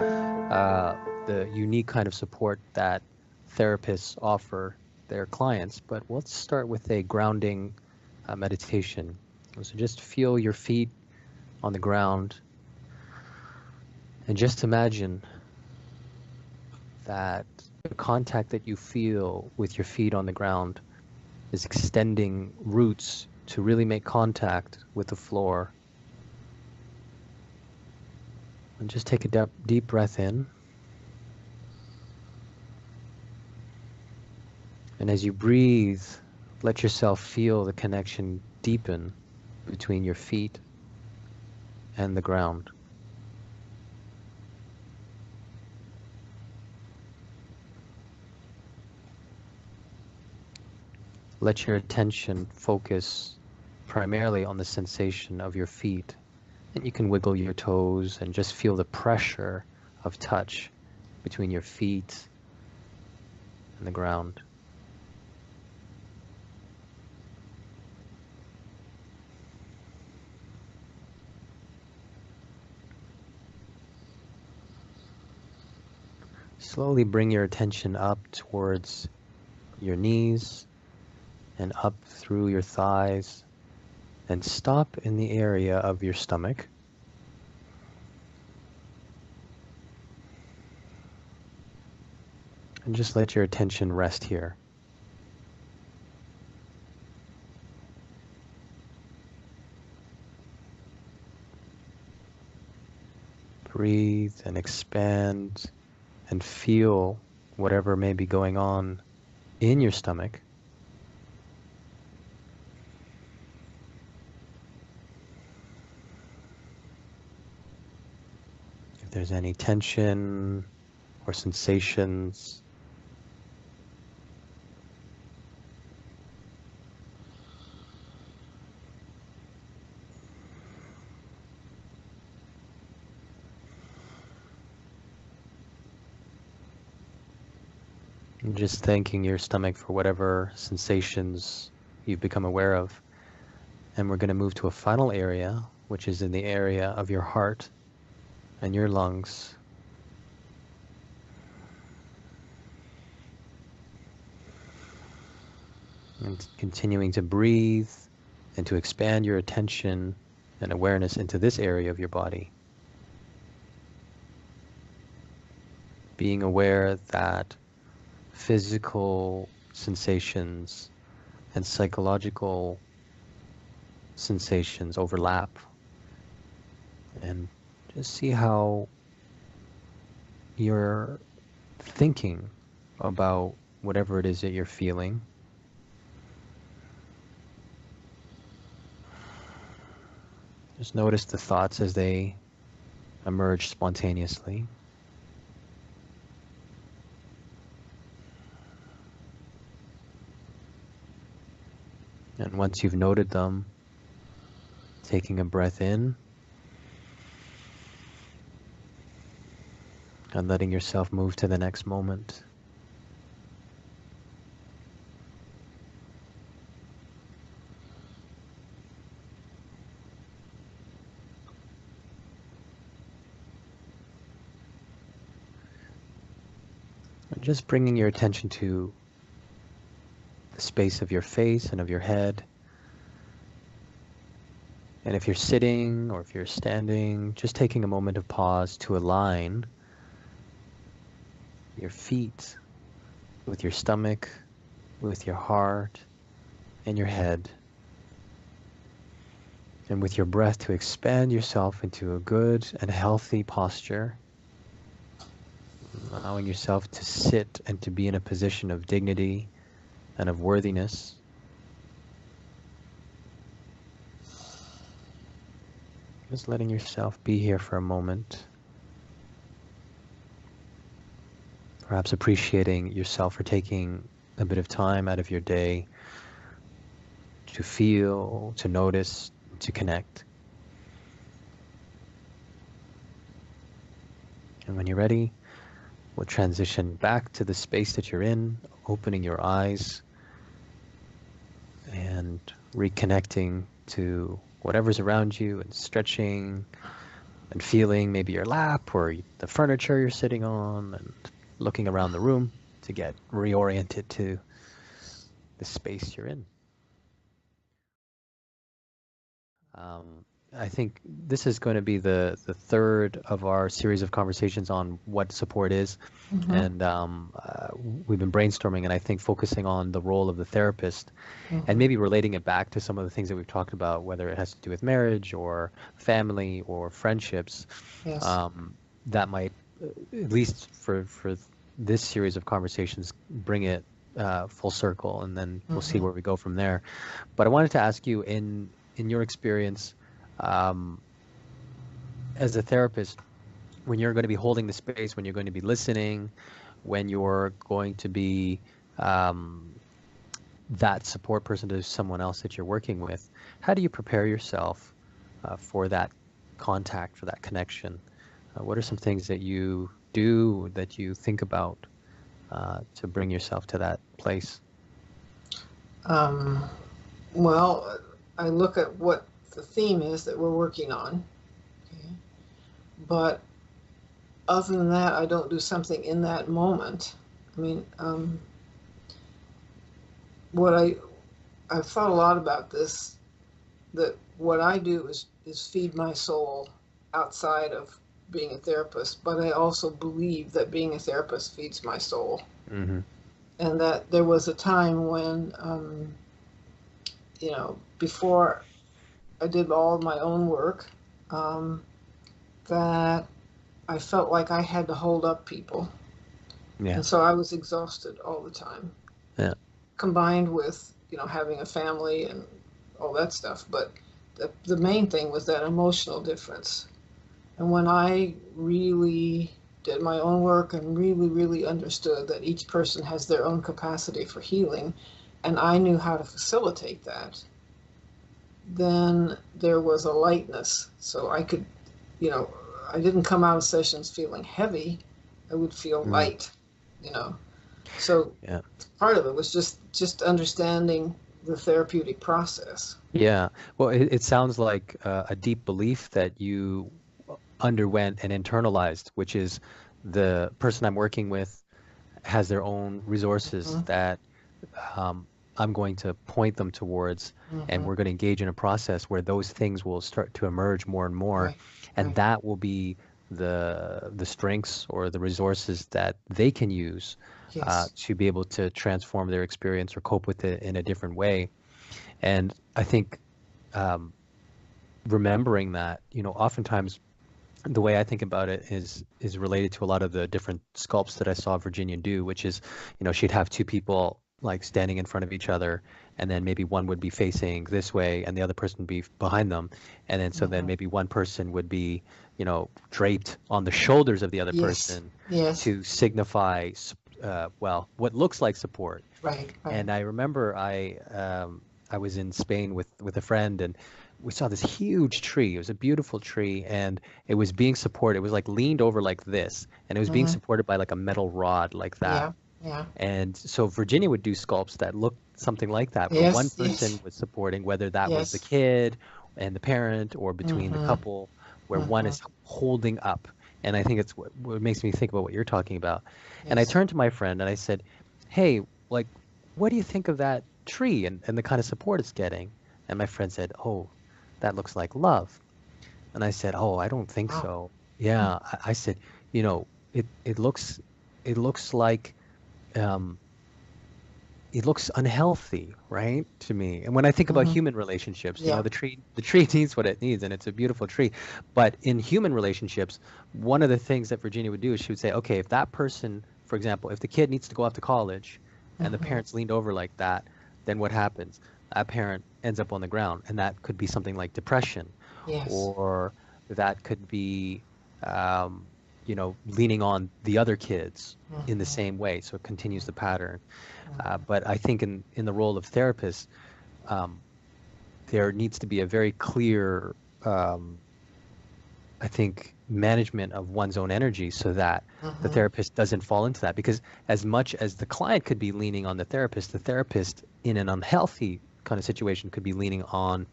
the unique kind of support that therapists offer their clients. But let's start with a grounding meditation. So just feel your feet on the ground and just imagine that the contact that you feel with your feet on the ground is extending roots to really make contact with the floor. And just take a deep breath in. And as you breathe, let yourself feel the connection deepen between your feet and the ground. Let your attention focus primarily on the sensation of your feet. And you can wiggle your toes and just feel the pressure of touch between your feet and the ground. Slowly bring your attention up towards your knees and up through your thighs, and stop in the area of your stomach. And just let your attention rest here. Breathe and expand and feel whatever may be going on in your stomach. If there's any tension or sensations, and just thanking your stomach for whatever sensations you've become aware of. And we're going to move to a final area, which is in the area of your heart and your lungs. And continuing to breathe and to expand your attention and awareness into this area of your body. Being aware that physical sensations and psychological sensations overlap, and just see how you're thinking about whatever it is that you're feeling. Just notice the thoughts as they emerge spontaneously. And once you've noted them, taking a breath in and letting yourself move to the next moment. And just bringing your attention to the space of your face and of your head. And if you're sitting or if you're standing, just taking a moment of pause to align your feet with your stomach, with your heart, and your head. And with your breath to expand yourself into a good and healthy posture, allowing yourself to sit and to be in a position of dignity and of worthiness. Just letting yourself be here for a moment. Perhaps appreciating yourself for taking a bit of time out of your day to feel, to notice, to connect. And when you're ready, we'll transition back to the space that you're in, opening your eyes and reconnecting to whatever's around you and stretching, and feeling maybe your lap or the furniture you're sitting on and looking around the room to get reoriented to the space you're in. I think this is going to be the third of our series of conversations on what support is. Mm-hmm. And we've been brainstorming, and I think focusing on the role of the therapist Mm-hmm. and maybe relating it back to some of the things that we've talked about, whether it has to do with marriage or family or friendships. Yes. That might, at least for this series of conversations, bring it full circle, and then we'll see where we go from there. But I wanted to ask you, in your experience as a therapist, when you're going to be holding the space, when you're going to be listening, when you're going to be that support person to someone else that you're working with, how do you prepare yourself for that contact, for that connection? What are some things that you do, that you think about to bring yourself to that place? Well, I look at what the theme is that we're working on. Okay. But other than that, I don't do something in that moment. I mean, I've thought a lot about this, that what I do is feed my soul outside of being a therapist, but I also believe that being a therapist feeds my soul. Mm-hmm. And that there was a time when, before I did all of my own work, that I felt like I had to hold up people. Yeah. And so I was exhausted all the time. Yeah. Combined with, having a family and all that stuff. But the main thing was that emotional difference. And when I really did my own work and really, really understood that each person has their own capacity for healing, and I knew how to facilitate that, then there was a lightness. So I could, I didn't come out of sessions feeling heavy. I would feel light, So Yeah. part of it was just understanding the therapeutic process. Yeah. Well, it sounds like a deep belief that you underwent and internalized, which is the person I'm working with has their own resources that I'm going to point them towards, and we're going to engage in a process where those things will start to emerge more and more, Right. and Right. that will be the strengths or the resources that they can use Yes. to be able to transform their experience or cope with it in a different way. And I think remembering that, oftentimes the way I think about it is related to a lot of the different sculpts that I saw Virginia do, which is, she'd have two people like standing in front of each other, and then maybe one would be facing this way and the other person would be behind them. And then so then maybe one person would be, draped on the shoulders of the other Yes. person Yes. to signify, what looks like support. Right. Right. And I remember I was in Spain with a friend, and we saw this huge tree. It was a beautiful tree, and it was being supported. It was like leaned over like this, and it was being supported by like a metal rod like that. Yeah. Yeah. And so Virginia would do sculpts that looked something like that, where Yes. one person Yes. was supporting, whether that was the Yes. kid and the parent or between the couple, where one is holding up. And I think it's what makes me think about what you're talking about. And I Yes. turned to my friend and I said, hey, like, what do you think of that tree and the kind of support it's getting? And my friend said, oh, that looks like love. And I said, oh, I don't think Wow. so. Yeah, I said, it looks like it looks unhealthy, right, to me. And when I think about human relationships, Yeah. the tree needs what it needs, and it's a beautiful tree. But in human relationships, one of the things that Virginia would do is she would say, okay, if that person, for example, if the kid needs to go off to college and the parents leaned over like that, then what happens? That parent ends up on the ground, and that could be something like depression, Yes. or that could be leaning on the other kids in the same way. So it continues the pattern. But I think in the role of therapist, there needs to be a very clear, I think, management of one's own energy so that the therapist doesn't fall into that. Because as much as the client could be leaning on the therapist in an unhealthy kind of situation could be leaning on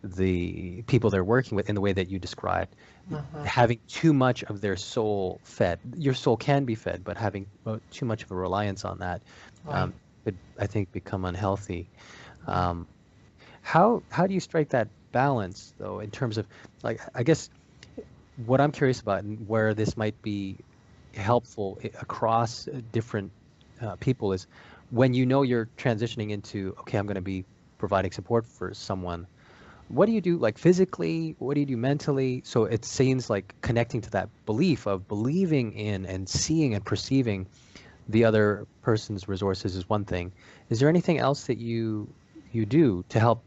the people they're working with in the way that you described, Mm-hmm. having too much of their soul fed. Your soul can be fed, but having too much of a reliance on that Right. could, I think, become unhealthy. Right. Um, how do you strike that balance, though, in terms of, like, I guess what I'm curious about and where this might be helpful across different people is when you know you're transitioning into, okay, I'm going to be providing support for someone. What do you do, like physically? What do you do mentally? So it seems like connecting to that belief of believing in and seeing and perceiving the other person's resources is one thing. Is there anything else that you do to help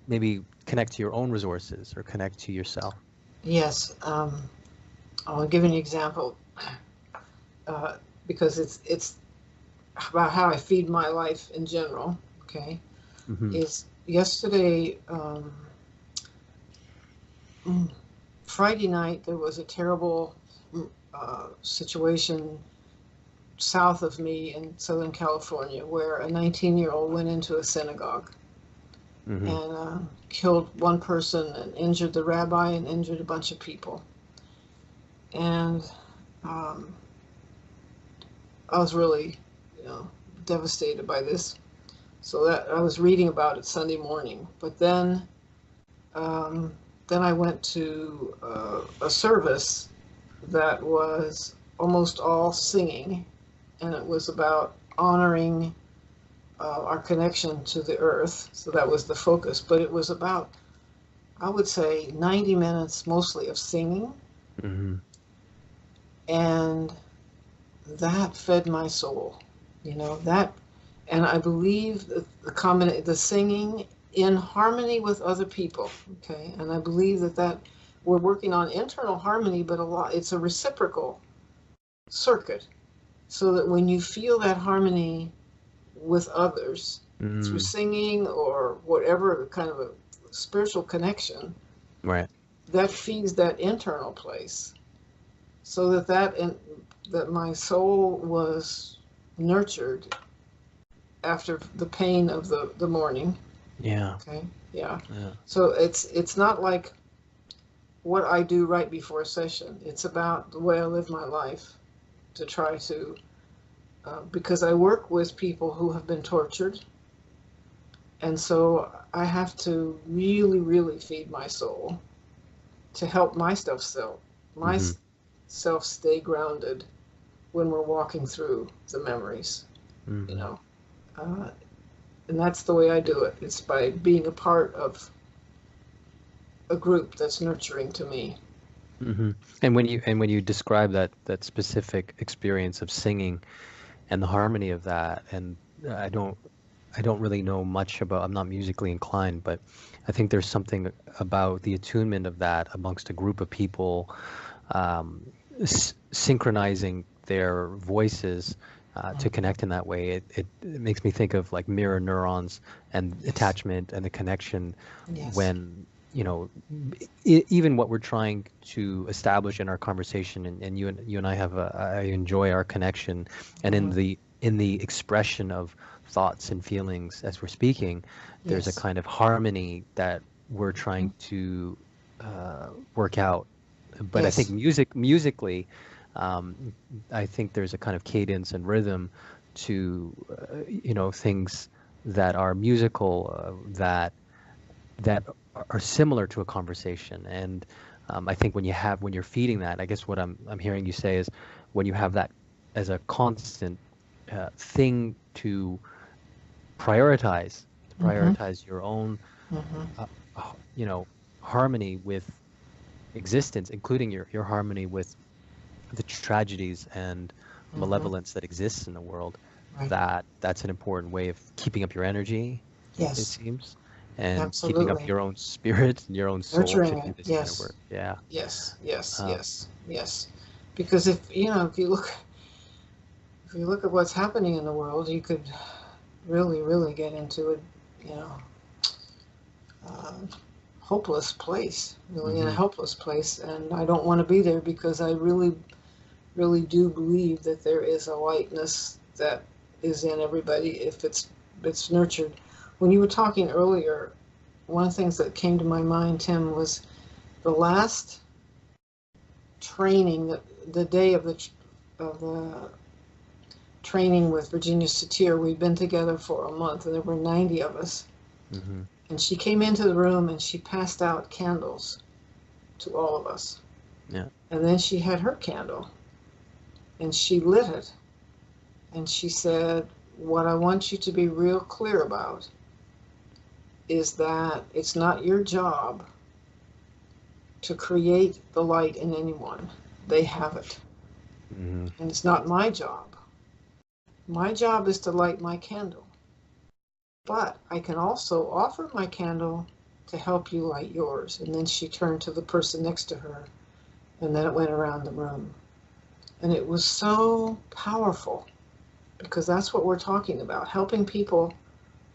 maybe connect to your own resources or connect to yourself? Yes. I'll give an example because it's about how I feed my life in general. Okay. Hmm. Is yesterday, Friday night, there was a terrible situation south of me in Southern California where a 19-year-old went into a synagogue Hmm. and killed one person and injured the rabbi and injured a bunch of people. And um, I was really, you know, devastated by this. So that I was reading about it Sunday morning. But then I went to a service that was almost all singing, and it was about honoring our connection to the earth. So that was the focus. But it was about, I would say, 90 minutes mostly of singing, Hmm. and that fed my soul. You know that, and I believe that the singing in harmony with other people. Okay, and I believe that we're working on internal harmony, but a lot it's a reciprocal circuit, so that when you feel that harmony with others through Mm. singing or whatever kind of a spiritual connection, Right. that feeds that internal place, so that my soul was nurtured after the pain of the morning. Yeah. Okay, yeah. Yeah. So it's not like what I do right before a session. It's about the way I live my life to try to, because I work with people who have been tortured, and so I have to really, really feed my soul to help Hmm. myself stay grounded when we're walking through the memories. You Hmm. know, uh, and that's the way I do it. It's by being a part of a group that's nurturing to me. Hmm. And when you describe that specific experience of singing and the harmony of that, and I don't I don't really know much about, I'm not musically inclined, but I think there's something about the attunement of that amongst a group of people, um, synchronizing their voices to Mhm. connect in that way. It makes me think of like mirror neurons and Yes, attachment and the connection yes, when, even what we're trying to establish in our conversation, and you and I I enjoy our connection, and in mhm, the expression of thoughts and feelings as we're speaking, there's a yes, kind of harmony that we're mhm, trying to work out. But I think yes, musically, um, I think there's a kind of cadence and rhythm to things that are musical, that are similar to a conversation. And I think when you're feeding that, I guess what I'm hearing you say is when you have that as a constant thing to mhm, prioritize your own, mhm, uh, harmony with existence, including your harmony with the tragedies and mhm, malevolence that exists in the world. right, That's an important way of keeping up your energy, it yes, seems, and keeping up absolutely. your own spirit and your own soul to Nurturing do it, this kind of yes, work. Yeah. yes, yes, Um, yes, yes. Because if you look at what's happening in the world, you could really, really get into a, you know, uh, hopeless place, really in a hmm. helpless place. And I don't want to be there because I really, really do believe that there is a lightness that is in everybody if it's nurtured. When you were talking earlier one of the things that came to my mind, Tim, was the last training, the day of the training with Virginia Satir. We'd been together for a month, and there were 90 of us. Mm-hmm. And she came into the room and she passed out candles to all of us. Yeah. And then she had her candle and she lit it. And she said, what I want you to be real clear about is that it's not your job to create the light in anyone. They have it. Mm-hmm. And it's not my job. My job is to light my candle. But I can also offer my candle to help you light yours. And then she turned to the person next to her, and then it went around the room. And it was so powerful, because that's what we're talking about, helping people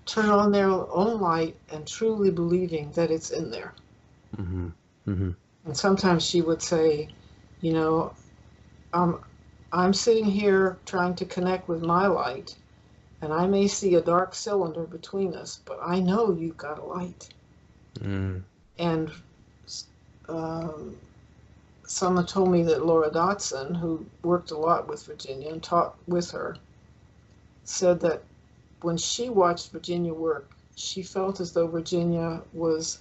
turn on their own light and truly believing that it's in there. Mm-hmm. Mm-hmm. And sometimes she would say, you know, I'm sitting here trying to connect with my light, and I may see a dark cylinder between us, but I know you've got a light. Mm. And someone told me that Laura Dotson, who worked a lot with Virginia and taught with her, said that when she watched Virginia work, she felt as though Virginia was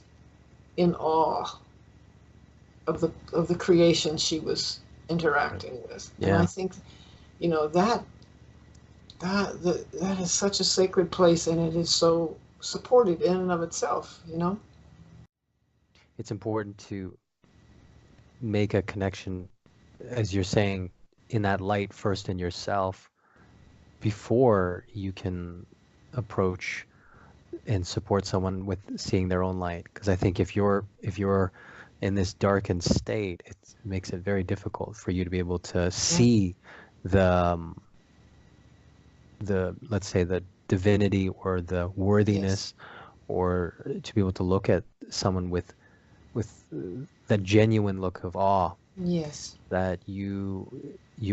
in awe of the creation she was interacting with. Yeah. And I think, you know, that is such a sacred place, and it is so supported in and of itself, you know? It's important to make a connection, as you're saying, in that light first in yourself before you can approach and support someone with seeing their own light. Because I think if you're in this darkened state, it makes it very difficult for you to be able to see the let's say the divinity or the worthiness, yes, or to be able to look at someone with that genuine look of awe. Yes. That you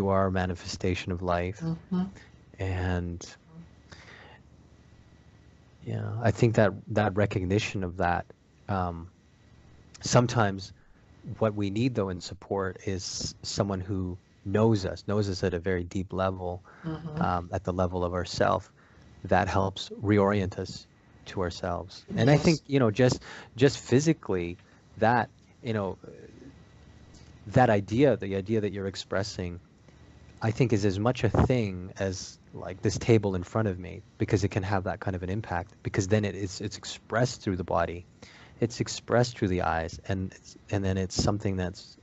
are a manifestation of life. Mm-hmm. And yeah, I think that recognition of that, sometimes what we need though in support is someone who knows us at a very deep level, mm-hmm, at the level of ourself, that helps reorient us to ourselves. And yes, I think, you know, just physically, that, you know, that idea, the idea that you're expressing, I think is as much a thing as like this table in front of me, because it can have that kind of an impact, because then it's expressed through the body, it's expressed through the eyes, and then it's something that's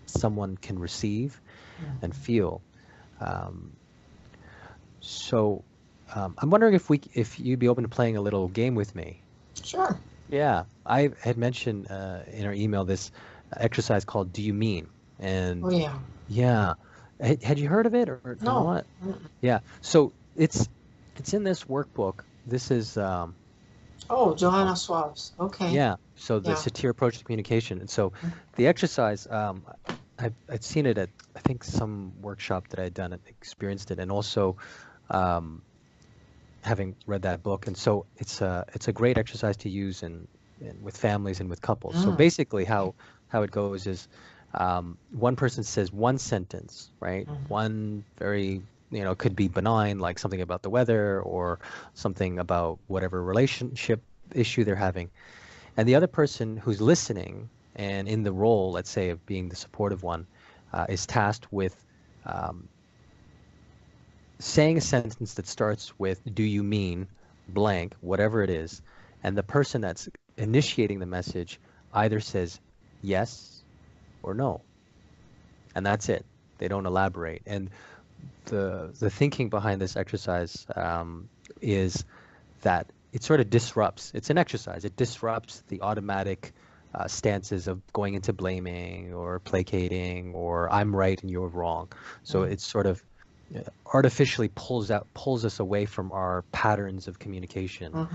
someone can receive and feel. So I'm wondering if you'd be open to playing a little game with me. Sure. Yeah, I had mentioned in our email this exercise called "Do You Mean?" And oh yeah, yeah, had you heard of it or no? Not? Yeah, so it's in this workbook. This is Oh, Johanna Schwab's. Okay. yeah. So the Yeah. Satir approach to communication, and so the exercise, I'd seen it at I think some workshop that I'd done and experienced it, and also having read that book, and so it's a great exercise to use in with families and with couples. So basically, how it goes is one person says one sentence, right? One very, you know, could be benign, like something about the weather or something about whatever relationship issue they're having. And the other person who's listening and in the role, let's say, of being the supportive one, is tasked with saying a sentence that starts with, "Do you mean blank," whatever it is. And the person that's initiating the message either says yes or no. And that's it. They don't elaborate. And the thinking behind this exercise is that it sort of disrupts. It's an exercise. It disrupts the automatic stances of going into blaming or placating or I'm right and you're wrong. So it's sort of artificially pulls us away from our patterns of communication,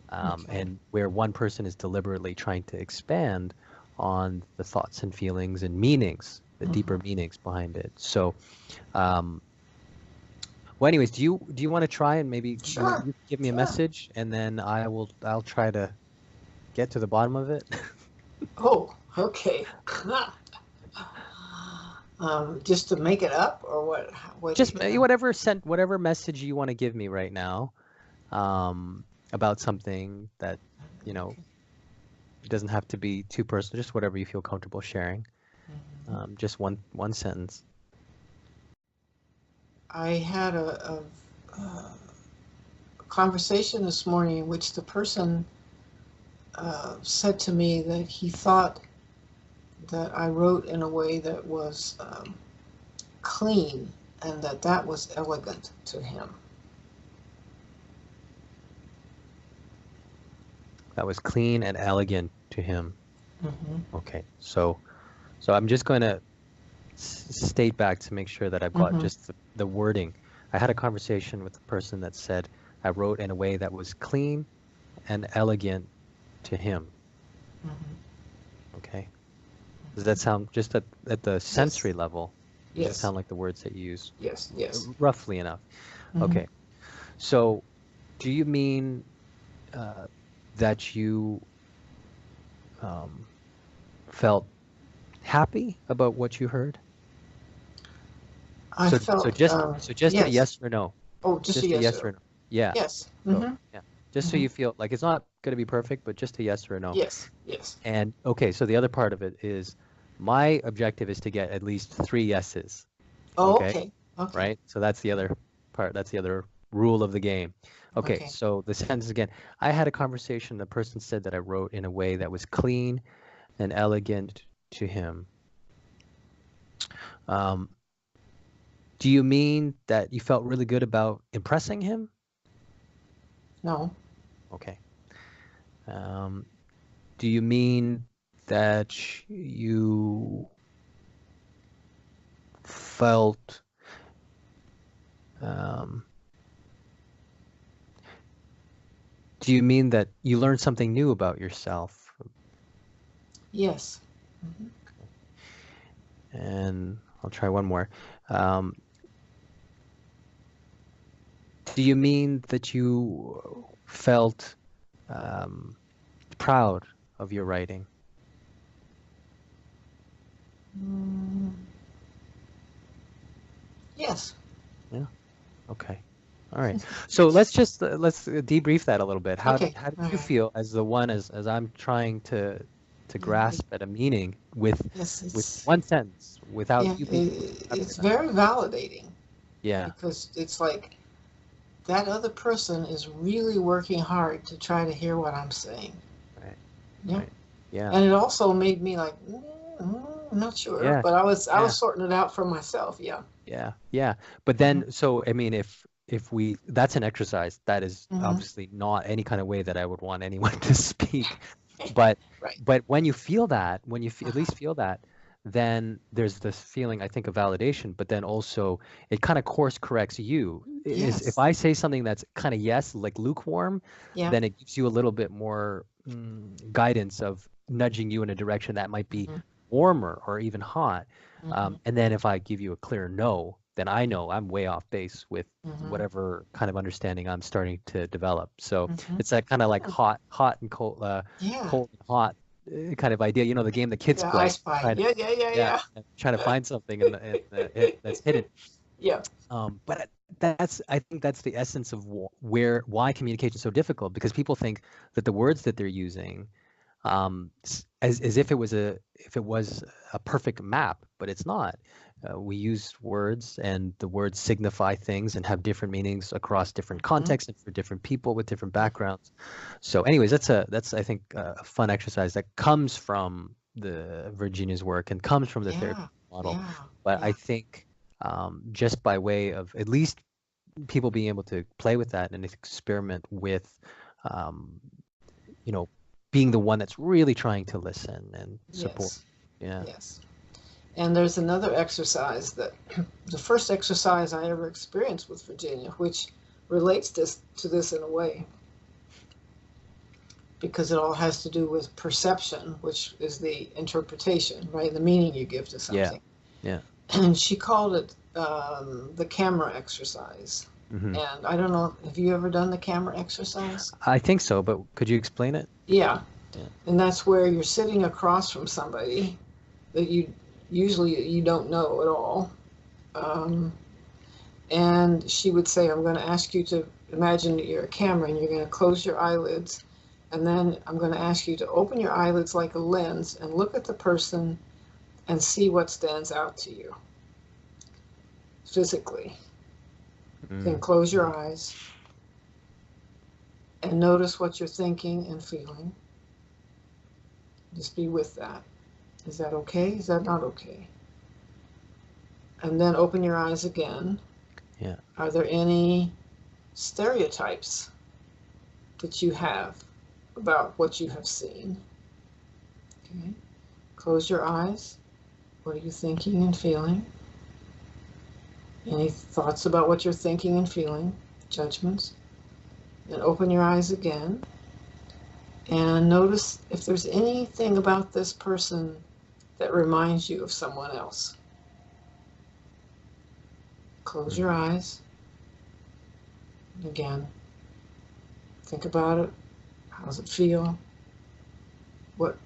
and where one person is deliberately trying to expand on the thoughts and feelings and meanings, the deeper meanings behind it. So well, anyways, do you want to try and maybe Sure. you give me a message, and then I'll try to get to the bottom of it? Oh, okay. Just to make it up, or what? What? Just whatever message you want to give me right now, about something that, you know, it doesn't have to be too personal, just whatever you feel comfortable sharing. Just one sentence. I had a conversation this morning in which the person said to me that he thought that I wrote in a way that was clean, and that was elegant to him. That was clean and elegant to him. Okay, so I'm just going to state back to make sure that I've got just the wording. I had a conversation with a person that said I wrote in a way that was clean and elegant to him. Okay. Does that sound, just at the sensory level, does it sound like the words that you use? Yes. Roughly enough. Okay. So do you mean that you felt happy about what you heard? I felt so just yes. a yes or no. Oh, just a yes or no. Yeah. Yes. So, yeah. Just so you feel like it's not going to be perfect, but just a yes or a no. Yes. And okay, so the other part of it is my objective is to get at least 3 yeses. Oh, okay. Right? So that's the other part. That's the other rule of the game. Okay. So the sentence again. I had a conversation. The person said that I wrote in a way that was clean and elegant to him. Do you mean that you felt really good about impressing him? No. Okay. Do you mean that you felt do you mean that you learned something new about yourself? Yes. And I'll try one more. Do you mean that you felt proud of your writing? Yes. Yeah. Okay. All right. So let's debrief that a little bit. How did you feel as the one as I'm trying to grasp at a meaning with one sentence without you being. It's very validating. Yeah. Because it's like that other person is really working hard to try to hear what I'm saying. Right. Yeah. Right. Yeah. And it also made me like, I'm not sure, yeah. but I was sorting it out for myself. Yeah. Yeah. Yeah. But then, so I mean, if that's an exercise that is obviously not any kind of way that I would want anyone to speak, but but when you feel that, at least feel that, then there's this feeling, I think, of validation, but then also it kind of course corrects you. If I say something that's kind of like lukewarm, then it gives you a little bit more guidance of nudging you in a direction that might be warmer or even hot. And then if I give you a clear no, then I know I'm way off base with whatever kind of understanding I'm starting to develop. So it's that kind of like hot and cold, cold and hot kind of idea. You know, the game the kids play. I Spy. Yeah. Trying to find something that's hidden. Yeah. But I think that's the essence of why communication is so difficult, because people think that the words that they're using, as if it was a perfect map, but it's not. We use words, and the words signify things and have different meanings across different contexts and for different people with different backgrounds. So, anyways, that's I think a fun exercise that comes from the Virginia's work and comes from the therapy model. But I think just by way of at least people being able to play with that and experiment with, being the one that's really trying to listen and support. Yes. And there's another exercise that the first exercise I ever experienced with Virginia, which relates to this in a way, because it all has to do with perception, which is the interpretation, right? The meaning you give to something. Yeah. And she called it the camera exercise. And I don't know, have you ever done the camera exercise? I think so, but could you explain it? Yeah. Yeah. And that's where you're sitting across from somebody that you don't know at all. And she would say, I'm going to ask you to imagine that you're a camera and you're going to close your eyelids. And then I'm going to ask you to open your eyelids like a lens and look at the person and see what stands out to you physically. Then close your eyes and notice what you're thinking and feeling. Just be with that. Is that okay? Is that not okay? And then open your eyes again. Yeah. Are there any stereotypes that you have about what you have seen? Okay. Close your eyes. What are you thinking and feeling? Any thoughts about what you're thinking and feeling? Judgments? Then open your eyes again and notice if there's anything about this person that reminds you of someone else. Close your eyes. Again, think about it. How does it feel? What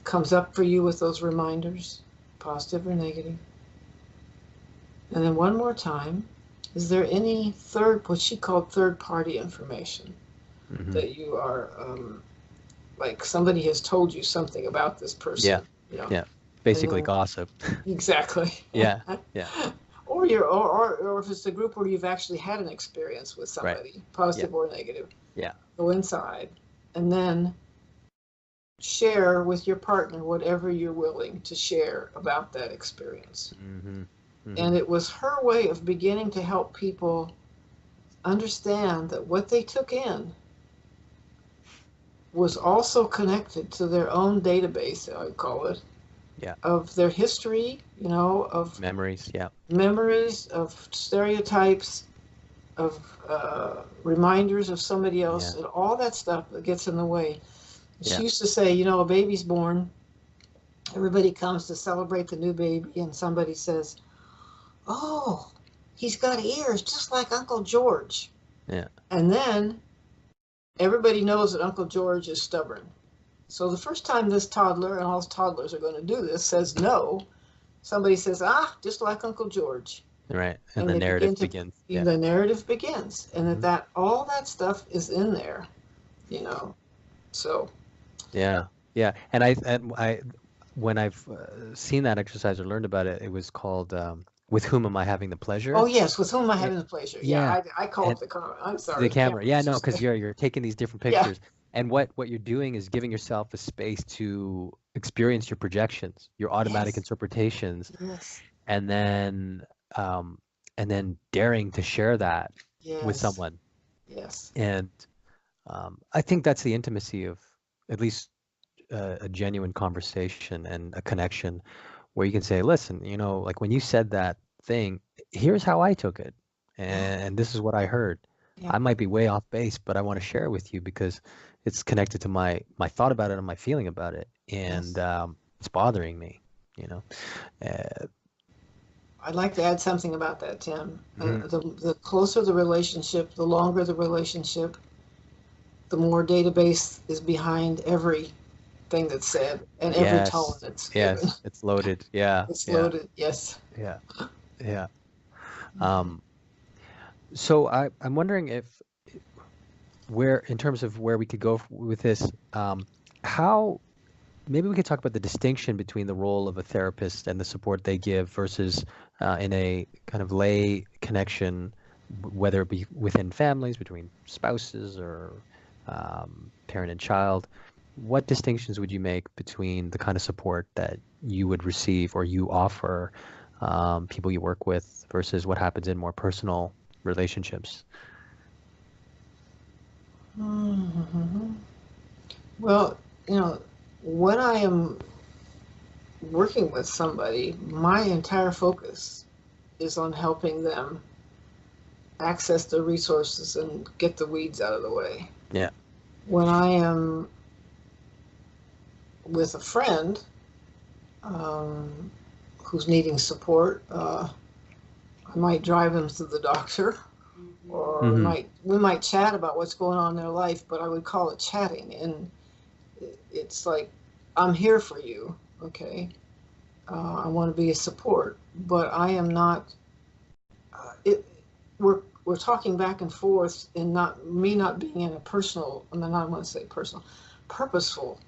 comes up for you with those reminders, positive or negative? And then one more time, is there any what she called third-party information that you are, like somebody has told you something about this person? Yeah. You know? Yeah. Basically then, gossip. Exactly. Yeah. Yeah. Or if it's a group where you've actually had an experience with somebody, Right. positive or negative. Yeah. Go inside and then share with your partner whatever you're willing to share about that experience. And it was her way of beginning to help people understand that what they took in was also connected to their own database, I would call it, of their history, of memories, of stereotypes, of reminders of somebody else, and all that stuff that gets in the way. She used to say, a baby's born, everybody comes to celebrate the new baby, and somebody says, oh, he's got ears just like Uncle George. Yeah. And then everybody knows that Uncle George is stubborn. So the first time this toddler, and all toddlers are going to do this, says no, somebody says, just like Uncle George. Right. And the narrative begins. The narrative begins. And that all that stuff is in there, so. Yeah. Yeah. And I when I've seen that exercise or learned about it, it was called With Whom Am I Having the Pleasure? Oh, yes. With Whom Am I Having the Pleasure? Yeah. I call it the camera. I'm sorry. The camera. Yeah, no, because you're taking these different pictures. And what you're doing is giving yourself a space to experience your projections, your automatic interpretations. Yes. And then daring to share that with someone. Yes. And I think that's the intimacy of at least a genuine conversation and a connection where you can say, listen, like when you said that thing, here's how I took it. And this is what I heard. I might be way off base, but I want to share it with you because it's connected to my thought about it and my feeling about it. And it's bothering me, I'd like to add something about that, Tim. The closer the relationship, the longer the relationship, the more database is behind everything that's said and every tone that's given. Yes, it's loaded. Yeah. It's loaded, yes. Yeah. Yeah. So I'm wondering in terms of where we could go with this, how maybe we could talk about the distinction between the role of a therapist and the support they give versus in a kind of lay connection, whether it be within families, between spouses or parent and child. What distinctions would you make between the kind of support that you would receive or you offer people you work with versus what happens in more personal relationships? Well, when I am working with somebody, my entire focus is on helping them access the resources and get the weeds out of the way. Yeah. When I am with a friend who's needing support, I might drive them to the doctor, or we might chat about what's going on in their life, but I would call it chatting. And It's like, I'm here for you, okay? I want to be a support, but I am not. We're talking back and forth, and not being in a personal. I mean, I don't want to say personal, purposeful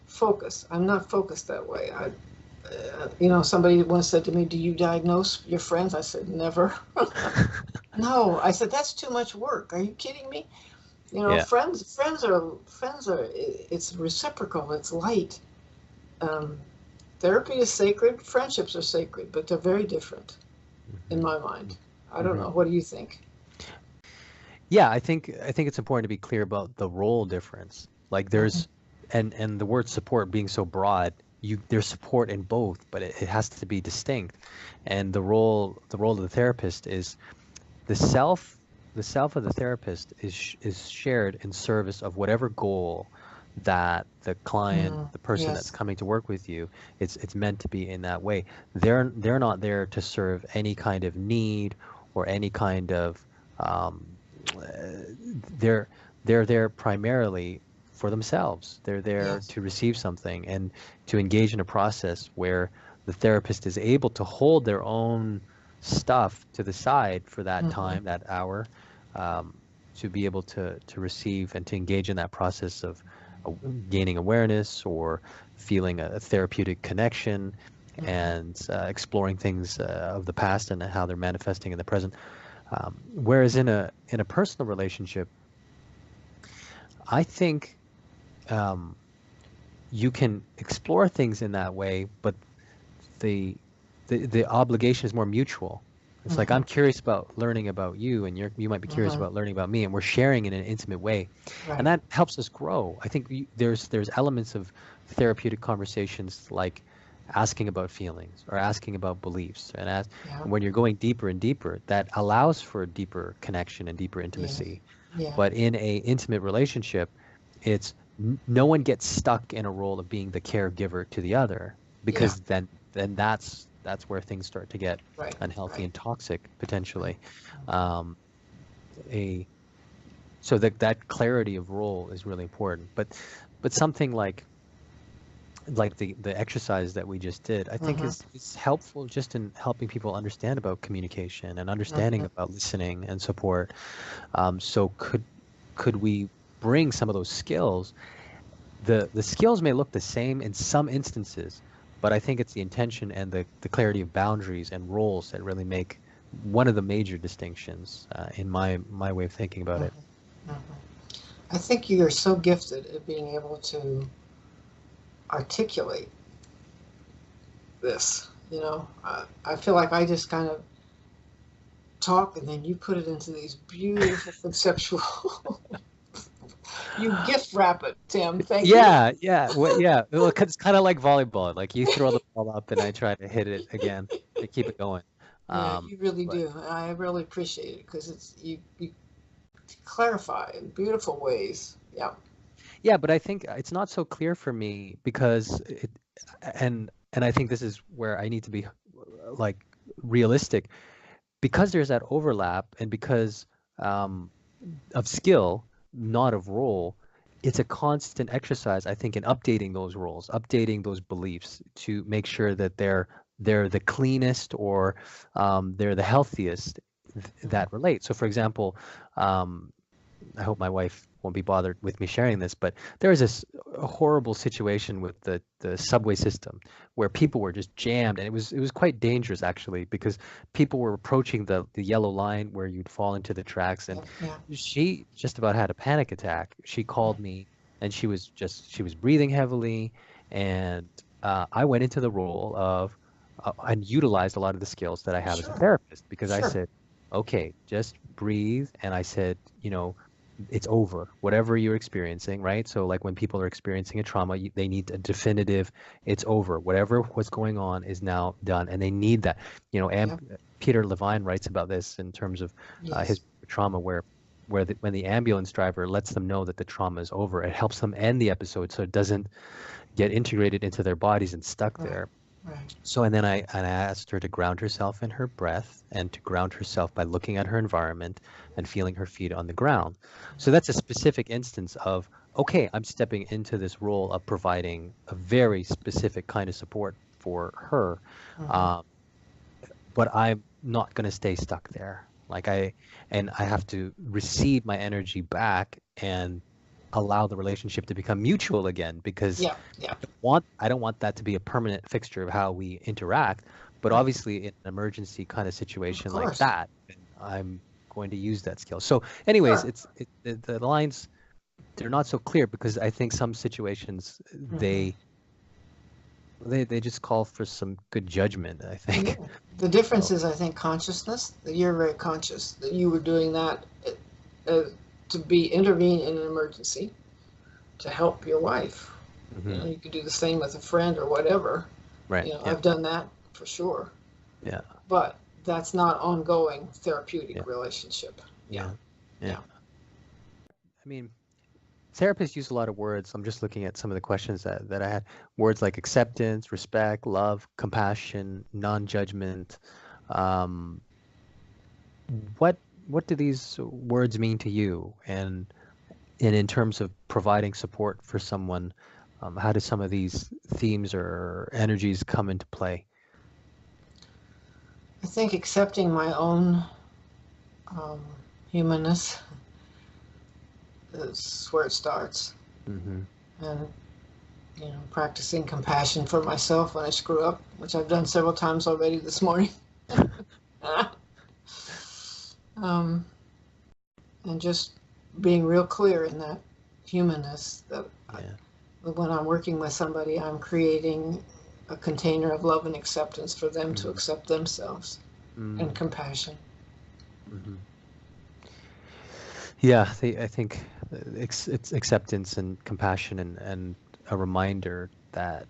focus. I'm not focused that way. Somebody once said to me, "Do you diagnose your friends?" I said, "Never." No, I said, "That's too much work. Are you kidding me?" Yeah. Friends are. It's reciprocal. It's light. Therapy is sacred. Friendships are sacred, but they're very different in my mind. I don't know. What do you think? Yeah, I think it's important to be clear about the role difference. Like there's and the word support being so broad, there's support in both, but it has to be distinct. And the role of the therapist is the self the self of the therapist is shared in service of whatever goal that the client, the person that's Yes. coming to work with you, it's meant to be in that way. They're not there to serve any kind of need or any kind of um, they're they're there primarily for themselves. They're there Yes. to receive something and to engage in a process where the therapist is able to hold their own stuff to the side for that Mm-hmm. time, that hour, um, to be able to receive and to engage in that process of uh, gaining awareness or feeling a therapeutic connection and exploring things of the past and how they're manifesting in the present. Whereas in a personal relationship, I think um, you can explore things in that way, but the the obligation is more mutual. It's like Mm-hmm. I'm curious about learning about you, and you might be curious Mm-hmm. about learning about me, and we're sharing in an intimate way, and Right. that helps us grow. I think there's elements of therapeutic conversations like asking about feelings or asking about beliefs, Yeah. and when you're going deeper and deeper, that allows for deeper connection and deeper Yeah. intimacy. Yeah. But in a intimate relationship, it's no one gets stuck in a role of being the caregiver to the other Yeah. because then that's where things start to get Right. unhealthy Right. and toxic Right. potentially. Um, a so that clarity of role is really important. But something like the exercise that we just did, I think Mm-hmm. is helpful just in helping people understand about communication and understanding Mm-hmm. about listening and support. So could we bring some of those skills? The skills may look the same in some instances, but I think it's the intention and the clarity of boundaries and roles that really make one of the major distinctions in my way of thinking about it. Mm-hmm. I think you are so gifted at being able to articulate this. I feel like I just kind of talk and then you put it into these beautiful conceptual. You gift wrap it, Tim. Thank you. Yeah, yeah, yeah. Well, 'cause it's kind of like volleyball. Like you throw the ball up, and I try to hit it again to keep it going. Yeah, Um, you really but do. I really appreciate it because you clarify in beautiful ways. Yeah. yeah, but I think it's not so clear for me because and I think this is where I need to be like realistic because there's that overlap and because um, of skill, not of role, it's a constant exercise, I think, in updating those roles, updating those beliefs to make sure that they're the cleanest or they're the healthiest that relate. So, for example, um, I hope my wife won't be bothered with me sharing this, but there was this horrible situation with the subway system where people were just jammed, and it was quite dangerous actually because people were approaching the yellow line where you'd fall into the tracks, and Yeah. Yeah. she just about had a panic attack. She called me, and she was breathing heavily, and I went into the role of and utilized a lot of the skills that I have as a Sure. therapist because I Sure. said, okay, just breathe, and I said, it's over, whatever you're experiencing, right? So, like when people are experiencing a trauma, they need a definitive, it's over. Whatever was going on is now done, and they need that. Yep. Peter Levine writes about this in terms of his Yes. trauma, when the ambulance driver lets them know that the trauma is over, it helps them end the episode so it doesn't get integrated into their bodies and stuck Right. there. Right. So, and then I asked her to ground herself in her breath and to ground herself by looking at her environment and feeling her feet on the ground. So that's a specific instance of, okay, I'm stepping into this role of providing a very specific kind of support for her. Mm-hmm. Um, but I'm not going to stay stuck there. And I have to receive my energy back and allow the relationship to become mutual again, because Yeah. Yeah. I don't want that to be a permanent fixture of how we interact. But Right. obviously, in an emergency kind of Of situation like course. that, I'm going to use that skill. So, anyways, Sure. the lines, they're not so clear, because I think some situations Mm-hmm. they just call for some good judgment, I Yeah. think. The difference So, is, I think, consciousness. That you're very conscious that you were doing that uh, to be intervene in an emergency to help your wife. mhm, You could do the same with a friend or whatever. right, yeah, I've done that for sure. yeah, But that's not ongoing yeah, therapeutic relationship. Yeah. yeah, yeah. Yeah. I mean, therapists use a lot of words. I'm just looking at some of the questions that I had. Words like acceptance, respect, love, compassion, non-judgment. Um, what what do these words mean to you? And in terms of providing support for someone, how do some of these themes or energies come into play? I think accepting my own um, humanness is where it starts. Mm-hmm. And, practicing compassion for myself when I screw up, which I've done several times already this morning. um, and just being real clear in that humanness that Yeah. when I'm working with somebody, I'm creating a container of love and acceptance for them to Mm-hmm. accept themselves and Mm-hmm. compassion. Mm-hmm. Yeah, I think it's acceptance and compassion, and a reminder that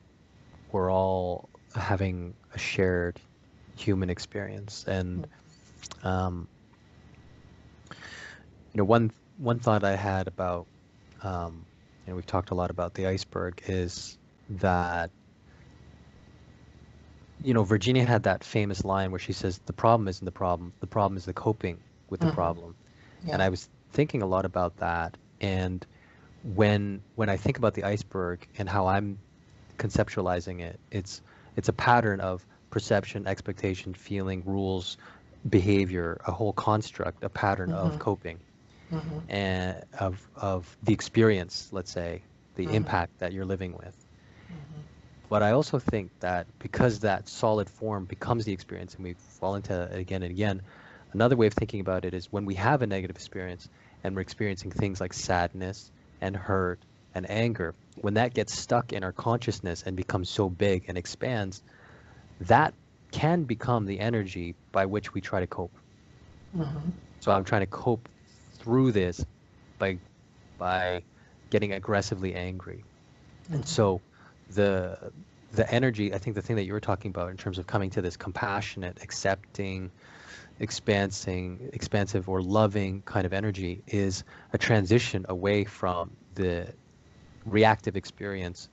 we're all having a shared human experience. And um, one thought I had about, um, we've talked a lot about the iceberg, is that, Virginia had that famous line where she says, "The problem isn't the problem is the coping with the Mm-hmm. problem." And Yeah. I was thinking a lot about that. And when I think about the iceberg and how I'm conceptualizing it, it's a pattern of perception, expectation, feeling, rules, behavior, a whole construct, a pattern Mm-hmm. of coping Mm-hmm. and of the experience, let's say, the Mm-hmm. impact that you're living with. Mm-hmm. But I also think that because that solid form becomes the experience and we fall into it again and again, another way of thinking about it is when we have a negative experience and we're experiencing things like sadness and hurt and anger, when that gets stuck in our consciousness and becomes so big and expands, that can become the energy by which we try to cope. Mm-hmm. So I'm trying to cope through this by by getting aggressively angry. And Mm-hmm. so the the energy, I think the thing that you were talking about in terms of coming to this compassionate, accepting, expansive or loving kind of energy is a transition away from the reactive experience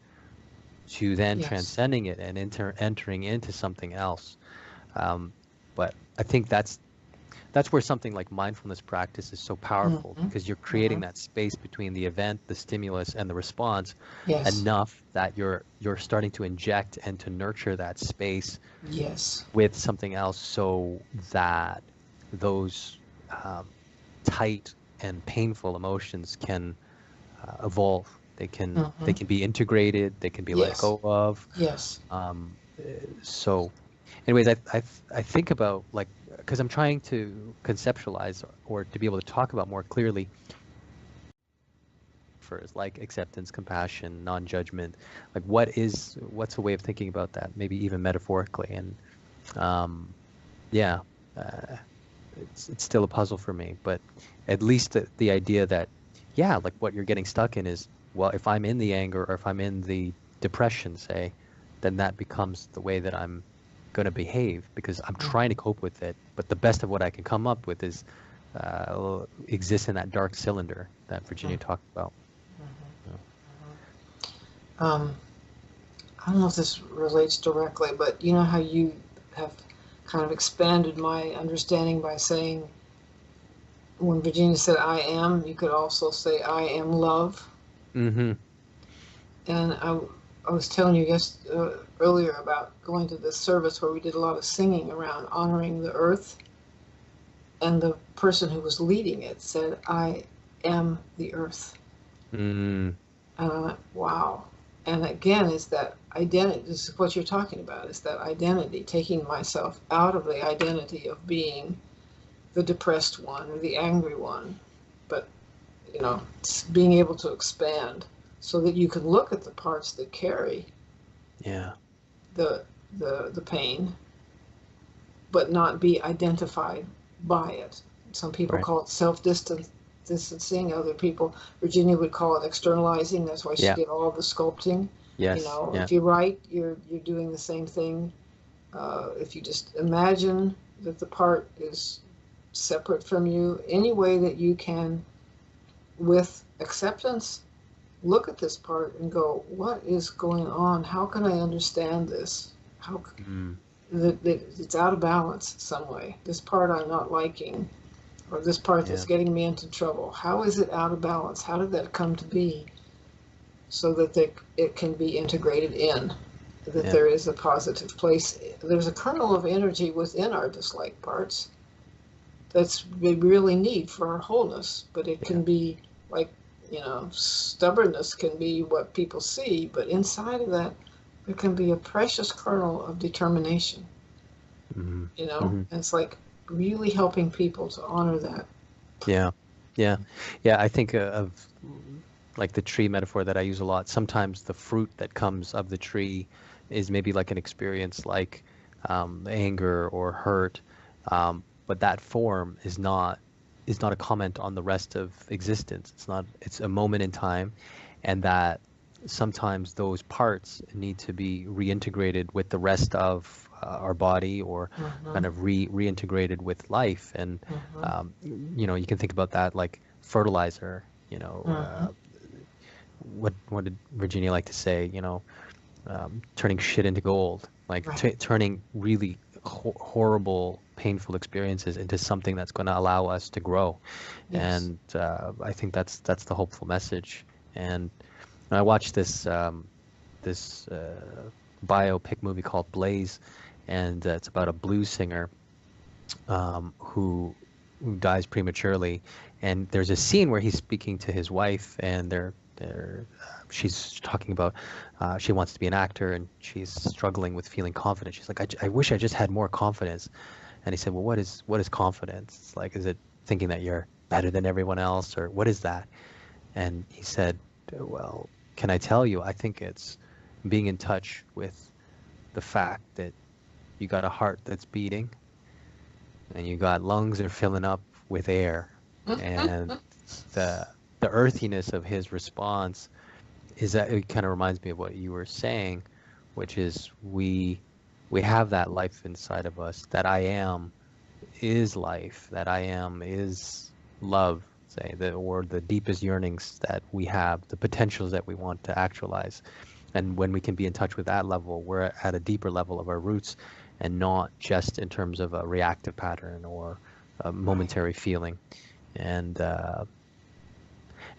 to then Yes. transcending it and entering into something else. Um, but I think that's where something like mindfulness practice is so powerful, Mm-hmm. because you're Mm-hmm. creating that space between the event, the stimulus, and the response Yes. enough that you're starting to inject and to nurture that space Yes. with something else, so that those um, tight and painful emotions can evolve. They Mm-hmm. can be integrated. They can be let Yes. go of. Yes. So anyways, I think about, like, because I'm trying to conceptualize or to be able to talk about more clearly first, like acceptance, compassion, non-judgment. Like, what's a way of thinking about that? Maybe even metaphorically. And um, yeah, uh, it's still a puzzle for me. But at least the idea that, yeah, like what you're getting stuck in is, well, if I'm in the anger or if I'm in the depression, say, then that becomes the way that I'm going to behave, because I'm trying to Mm-hmm. cope with it. But the best of what I can come up with is exist in that dark cylinder that Virginia talked about. Mm-hmm. Yeah. Um, I don't know if this relates directly, but you know how you have kind of expanded my understanding by saying, when Virginia said I am, you could also say I am love. Mm-hmm. And I was telling you earlier about going to this service where we did a lot of singing around honoring the earth. And the person who was leading it said, I am the earth. Mm-hmm. And I went, wow. And again, is that identity, this is what you're talking about, is that identity, taking myself out of the identity of being the depressed one or the angry one, but, being able to expand so that you can look at the parts that carry Yeah. the pain, but not be identified by it. Some people Right. call it self-distancing. Other people, Virginia would call it externalizing. That's why she Yeah. did all the sculpting. Yes. Yeah. If you write, you're doing the same thing. If you just imagine that the part is separate from you, any way that you can, with acceptance, look at this part and go, what is going on? How can I understand this? How Mm. that it's out of balance some way. This part I'm not liking, or this part that's getting me into trouble. How is it out of balance? How did that come to be? So that it can be integrated in, that there is a positive place. There's a kernel of energy within our dislike parts that's we really need for our wholeness, but it can be like, stubbornness can be what people see, but inside of that, there can be a precious kernel of determination. Mm-hmm. And it's like really helping people to honor that. Yeah. Yeah. Yeah. I think of like the tree metaphor that I use a lot. Sometimes the fruit that comes of the tree is maybe like an experience like anger or hurt, but that form is not a comment on the rest of existence. It's a moment in time, and that sometimes those parts need to be reintegrated with the rest of our body, or kind of reintegrated with life. And you can think about that like fertilizer. What did Virginia like to say? Turning shit into gold, like turning really horrible, painful experiences into something that's going to allow us to grow. And I think that's the hopeful message. And I watched this biopic movie called Blaze, and it's about a blues singer who dies prematurely. And there's a scene where he's speaking to his wife, and she's talking about she wants to be an actor, and she's struggling with feeling confident. She's like, I wish I just had more confidence. And he said, well, what is confidence? It's like, is it thinking that you're better than everyone else, or what is that? And he said, well, can I tell you? I think it's being in touch with the fact that you got a heart that's beating, and you got lungs that are filling up with air. And the earthiness of his response is that it kind of reminds me of what you were saying, which is we have that life inside of us. That I am is life. That I am is love, say, or the deepest yearnings that we have, the potentials that we want to actualize. And when we can be in touch with that level, we're at a deeper level of our roots, and not just in terms of a reactive pattern or a momentary feeling. And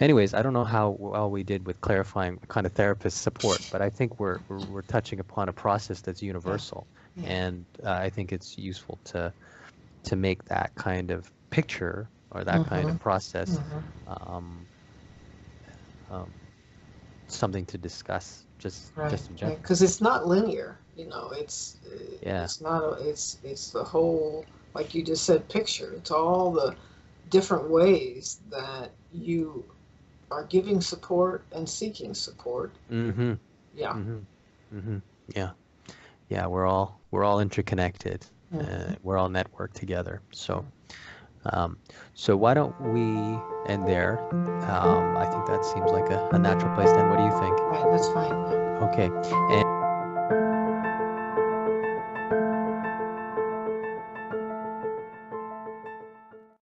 anyways, I don't know how well we did with clarifying the kind of therapist support, but I think we're touching upon a process that's universal. And I think it's useful to make that kind of picture, or that kind of process something to discuss just in general. Because it's not linear, it's not it's the whole, like you just said, picture. It's all the different ways that you are giving support and seeking support. Mm-hmm. Yeah. Mm-hmm. Mm-hmm. Yeah. Yeah. We're all interconnected. We're all networked together. So why don't we end there? I think that seems like a natural place to end. What do you think? Right. That's fine. Okay. And